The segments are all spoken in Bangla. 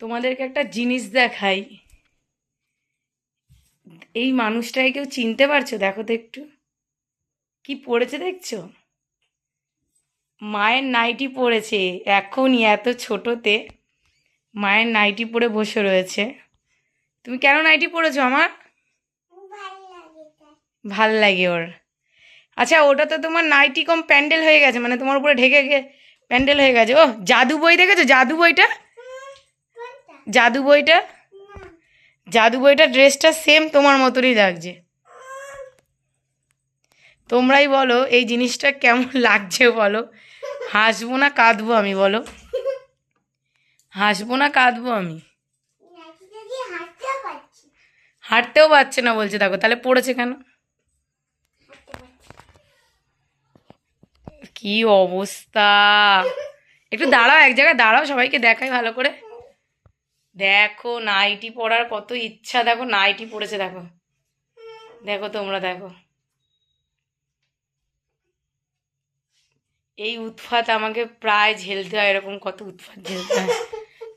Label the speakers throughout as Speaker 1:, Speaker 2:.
Speaker 1: তোমাদেরকে একটা জিনিস দেখাই। এই মানুষটাকে কেউ চিনতে পারছো? দেখো তো একটু কি পড়েছে দেখছো? মায়ের নাইটি পরেছে এখনই, এত ছোটতে মায়ের নাইটি পরে বসে রয়েছে। তুমি কেন নাইটি পরেছো আমার? ভাল লাগে ওর। আচ্ছা, ওটা তো তোমার নাইটি কম প্যান্ডেল হয়ে গেছে, মানে তোমার উপরে ঢেকে গিয়ে প্যান্ডেল হয়ে গেছে। ও জাদু বই দেখেছো? জাদু বইটা, জাদু বইটা, জাদু বইটা ড্রেসটা সেম তোমার মতনই লাগছে। তোমরাই বলো এই জিনিসটা কেমন লাগছে বলো। হাসবো না কাঁদবো আমি বলো? হাসবো না কাঁদবো আমি? হাঁটতেও পারছে না বলছে, দেখো তাহলে পড়েছে কেন? কি অবস্থা! একটু দাঁড়াও, এক জায়গায় দাঁড়াও, সবাইকে দেখাই ভালো করে। দেখো নাইটি পরার কত ইচ্ছা, দেখো নাইটি পড়েছে, দেখো দেখো তোমরা দেখো। এই উৎপাত আমাকে প্রায় ঝেলতে হয়, এরকম কত উৎপাত ঝেলতে হয়।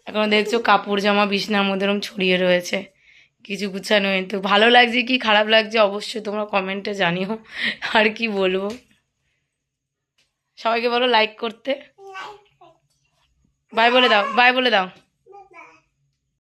Speaker 1: এখন দেখছো কাপড় জামা বিছনার মধ্যে এরকম ছড়িয়ে রয়েছে, কিছু গুছানো নেই। তো ভালো লাগছে কি খারাপ লাগছে অবশ্যই তোমরা কমেন্টে জানিও। আর কি বলবো, সবাইকে বলো লাইক করতে। বাই বলে দাও, বাই বলে দাও।